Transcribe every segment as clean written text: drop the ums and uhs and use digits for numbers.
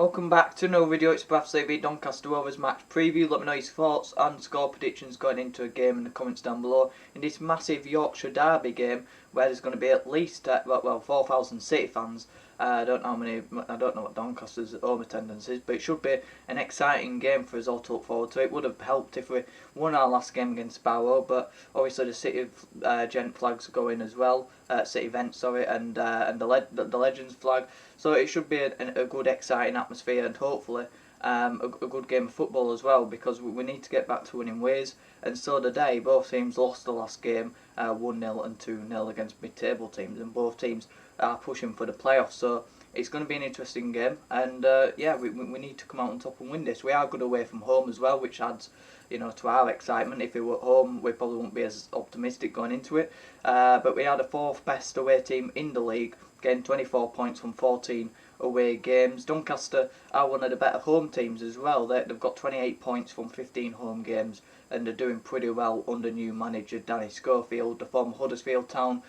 Welcome back to another video. It's Bradford v Doncaster Rovers match preview. Let me know your thoughts and score predictions going into a game in the comments down below. In this massive Yorkshire derby game, where there's going to be at least 4,000 City fans. I don't know what Doncaster's home attendance is, but it should be an exciting game for us all to look forward to. It would have helped if we won our last game against Barrow, but obviously the City Gent flags go in as well, City Vent, sorry, and the Legends flag. So it should be a good, exciting atmosphere, and hopefully a good game of football as well, because we need to get back to winning ways. And so today, both teams lost the last game 1-0 and 2-0 against mid-table teams, and both teams are pushing for the playoffs. So it's going to be an interesting game, and yeah, we need to come out on top and win this. We are good away from home as well, which adds, to our excitement. If we were at home, we probably wouldn't be as optimistic going into it. But we are the fourth best away team in the league, getting 24 points from 14 away games. Doncaster are one of the better home teams as well. They've got 28 points from 15 home games, and they're doing pretty well under new manager Danny Schofield, the former Huddersfield Town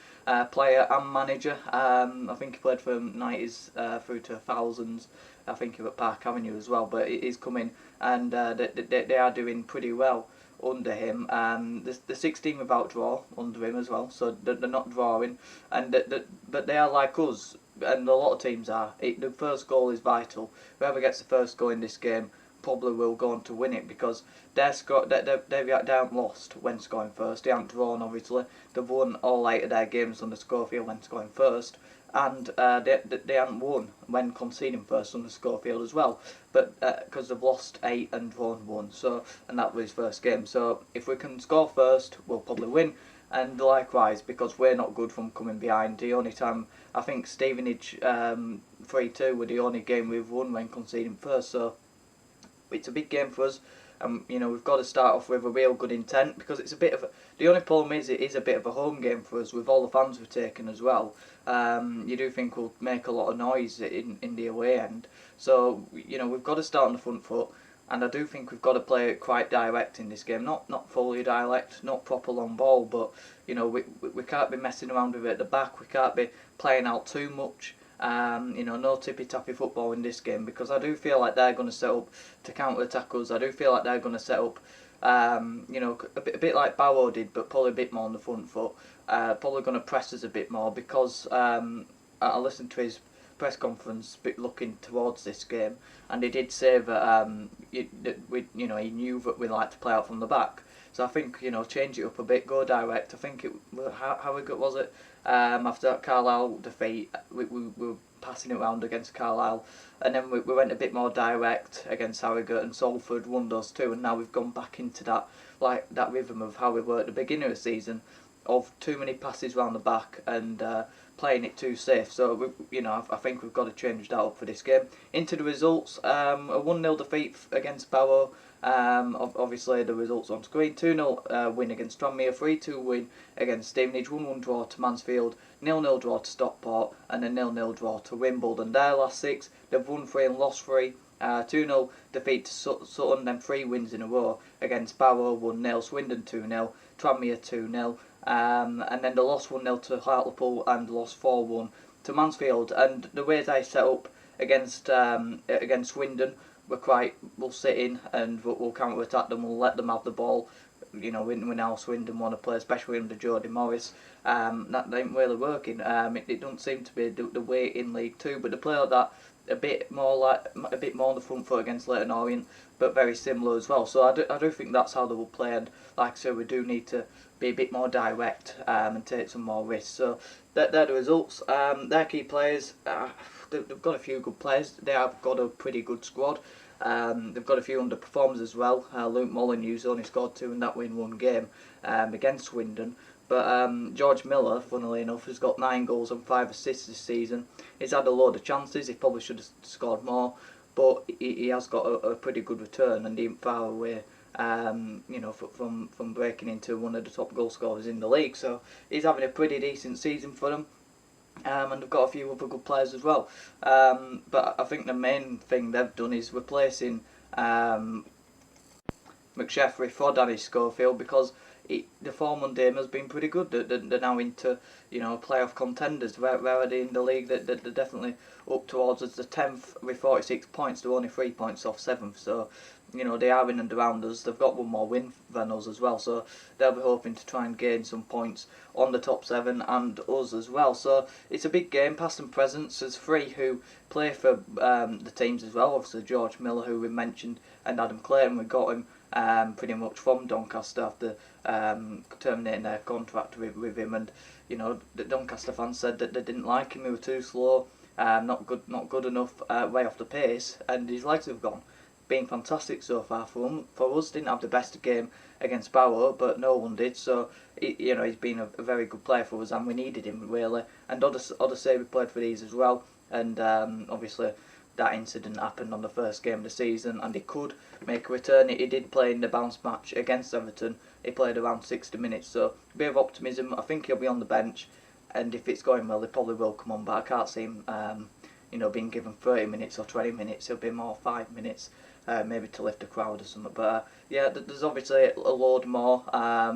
player and manager. I think he played from 90s through to thousands. I think he was at Park Avenue as well, but he's coming, and they are doing pretty well under him. The 16 without draw under him as well, so they're not drawing, and but they are like us, and a lot of teams are. The first goal is vital. Whoever gets the first goal in this game probably will go on to win it, because they haven't lost when scoring first. They haven't drawn, obviously. They've won all 8 of their games under Schofield when scoring first, and they haven't won when conceding first under Schofield as well. But because they've lost 8 and drawn 1, so, and that was his first game. So if we can score first, we'll probably win. And likewise, because we're not good from coming behind. The only time, I think Stevenage 3-2 were the only game we've won when conceding first. So it's a big game for us. We've got to start off with a real good intent, because it's a bit of the only problem is it is a bit of a home game for us with all the fans we've taken as well. You do think we'll make a lot of noise in the away end. So we've got to start on the front foot. And I do think we've got to play it quite direct in this game. Not fully direct, not proper long ball, but we can't be messing around with it at the back. We can't be playing out too much. No tippy-tappy football in this game, because I do feel like they're going to set up to counter-attack us. I do feel like they're going to set up, a bit like Barrow did, but probably a bit more on the front foot. Probably going to press us a bit more, because I listened to his press conference looking towards this game, and he did say that he knew that we like to play out from the back. So I think change it up a bit, go direct. I think how was it after that Carlisle defeat, we were passing it around against Carlisle, and then we went a bit more direct against Harrogate, and Salford won those two, and now we've gone back into that rhythm of how we were at the beginning of the season, of too many passes round the back and playing it too safe. So I think we've got to change that up for this game. Into the results, a 1-0 defeat against Barrow. Obviously the results on screen. 2-0 win against Tranmere, 3-2 win against Stevenage, 1-1 draw to Mansfield, 0-0 draw to Stockport, and a 0-0 draw to Wimbledon. Their last 6, they've won 3 and lost 3. 2-0 defeat to Sutton, then 3 wins in a row against Barrow, 1-0, Swindon 2-0, Tranmere 2-0, and then they lost 1-0 to Hartlepool and lost 4-1 to Mansfield. And the way they set up against Swindon, we'll sit in and we'll counter attack them. We'll let them have the ball. We now Swindon want to play, especially under Jody Morris. That ain't really working. It doesn't seem to be the way in League Two, but they play like that a bit more on the front foot against Leyton Orient, but very similar as well. So I do think that's how they will play, and like I said, we do need to be a bit more direct and take some more risks. So they're the results. Their key players, they've got a few good players. They have got a pretty good squad. They've got a few underperformers as well. Luke Molyneux's only scored 2 in that win 1 game against Swindon. But George Miller, funnily enough, has got 9 goals and 5 assists this season. He's had a load of chances. He probably should have scored more, but he has got a pretty good return, and he ain't far away, from breaking into one of the top goal scorers in the league. So he's having a pretty decent season for them. And they've got a few other good players as well. But I think the main thing they've done is replacing McSheffrey for Danny Schofield, because the form on Dame has been pretty good. They're now into, playoff contenders. Where are they in the league? They're definitely up towards us. The 10th with 46 points. They're only 3 points off 7th. So, they are in and around us. They've got one more win than us as well. So they'll be hoping to try and gain some points on the top 7 and us as well. So it's a big game, past and present. There's 3 who play for the teams as well. Obviously George Miller, who we mentioned, and Adam Clayton. We got him pretty much from Doncaster after terminating their contract with him. And the Doncaster fans said that they didn't like him. He was too slow, not good enough, way off the pace, and his legs have gone. Been fantastic so far for us. Didn't have the best game against Barrow, but no one did. So he's been a very good player for us, and we needed him really. And Odosei played for these as well, and obviously that incident happened on the first game of the season, and he could make a return. He did play in the bounce match against Everton. He played around 60 minutes, so a bit of optimism. I think he'll be on the bench, and if it's going well, he probably will come on. But I can't see him, being given 30 minutes or 20 minutes. He'll be more 5 minutes. Maybe to lift a crowd or something. But there's obviously a load more.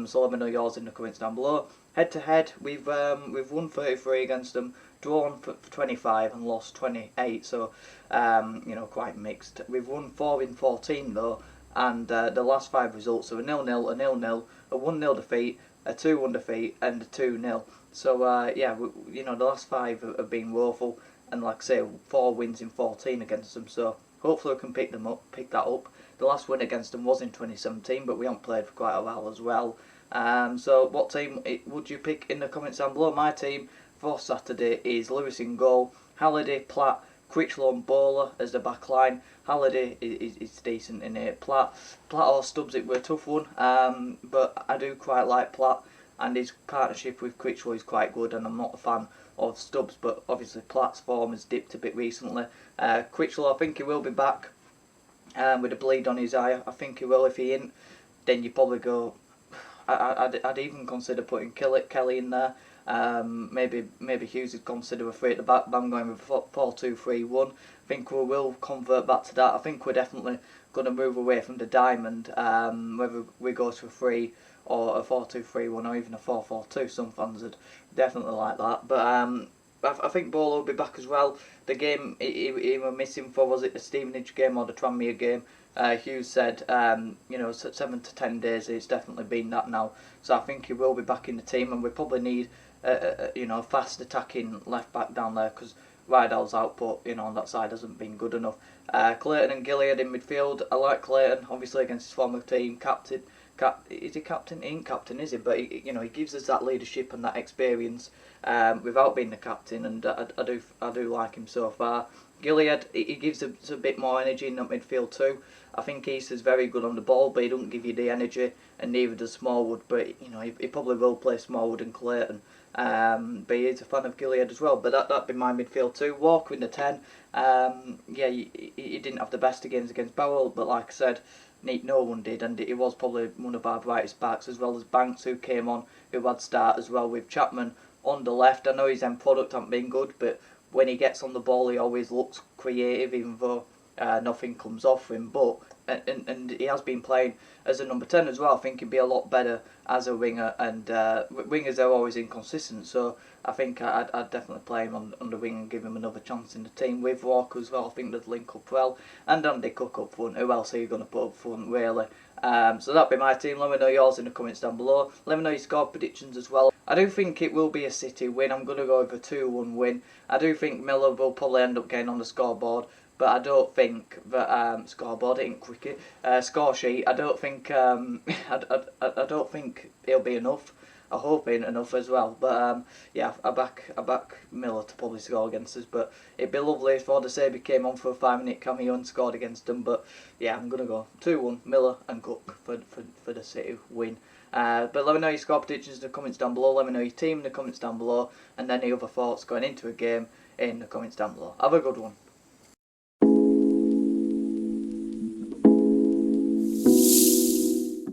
So let me know yours in the comments down below. Head to head, we've won 33 against them, drawn for 25 and lost 28. So quite mixed. We've won 4 in 14 though, and the last 5 results are a 0-0, a 0-0, a 1-0 defeat, a 2-1 defeat, and a 2-0. So the last 5 have been woeful, and like I say, 4 wins in 14 against them. So hopefully we can pick that up. The last win against them was in 2017, but we haven't played for quite a while as well. So what team would you pick in the comments down below? My team for Saturday is Lewis in goal, Halliday, Platt, Critchlow and Bowler as the back line. Halliday is decent in it. Platt or Stubbs, it were a tough one, but I do quite like Platt, and his partnership with Critchlow is quite good, and I'm not a fan of Stubbs, but obviously Platt's form has dipped a bit recently. Critchlow, I think he will be back with a bleed on his eye. I think he will. If he ain't, then you probably go. I'd even consider putting Kelly in there. Maybe Hughes would consider a 3 at the back, but I'm going with 4-2-3-1. I think we will convert back to that. I think we're definitely going to move away from the diamond, whether we go to a 3 or a 4-2-3-1 or even a 4-4-2. Some fans would definitely like that. But I think Bowler will be back as well. The game he were missing for, was it the Stevenage game or the Tranmere game? Hughes said, 7 to 10 days. It's definitely been that now. So I think he will be back in the team, and we probably need a fast attacking left back down there, because Rydell's output on that side hasn't been good enough. Clayton and Gilliard in midfield. I like Clayton, obviously against his former team. Captain. Is he captain? He ain't captain, is he? But he gives us that leadership and that experience without being the captain, and I do like him so far. Gilliard, he gives us a bit more energy in that midfield too. I think Easter's very good on the ball, but he doesn't give you the energy, and neither does Smallwood. But he probably will play Smallwood and Clayton. But he is a fan of Gilliard as well. But that'd be my midfield too. Walker in the 10. He didn't have the best of games against Barrow, but like I said, no one did, and it was probably one of our brightest backs, as well as Banks, who came on, who had start as well, with Chapman on the left. I know his end product hasn't been good, but when he gets on the ball, he always looks creative, even though nothing comes off him. But and he has been playing as a number 10 as well. I think he'd be a lot better as a winger, and wingers are always inconsistent, so I think I'd definitely play him on the wing and give him another chance in the team. With Walker as well, I think they'd link up well, and Andy Cook up front. Who else are you going to put up front, really? So that'd be my team. Let me know yours in the comments down below. Let me know your score predictions as well. I do think it will be a City win. I'm going to go with a 2-1 win. I do think Miller will probably end up getting on the scoreboard, but I don't think that scoreboard, it ain't cricket, score sheet. I don't think I don't think it'll be enough. I hope it ain't enough as well. But I back Miller to probably score against us. But it'd be lovely if Odosei came on for a 5-minute cameo and scored against them. But yeah, I'm gonna go 2-1 Miller and Cook for the City win. But let me know your score predictions in the comments down below. Let me know your team in the comments down below, and any other thoughts going into a game in the comments down below. Have a good one.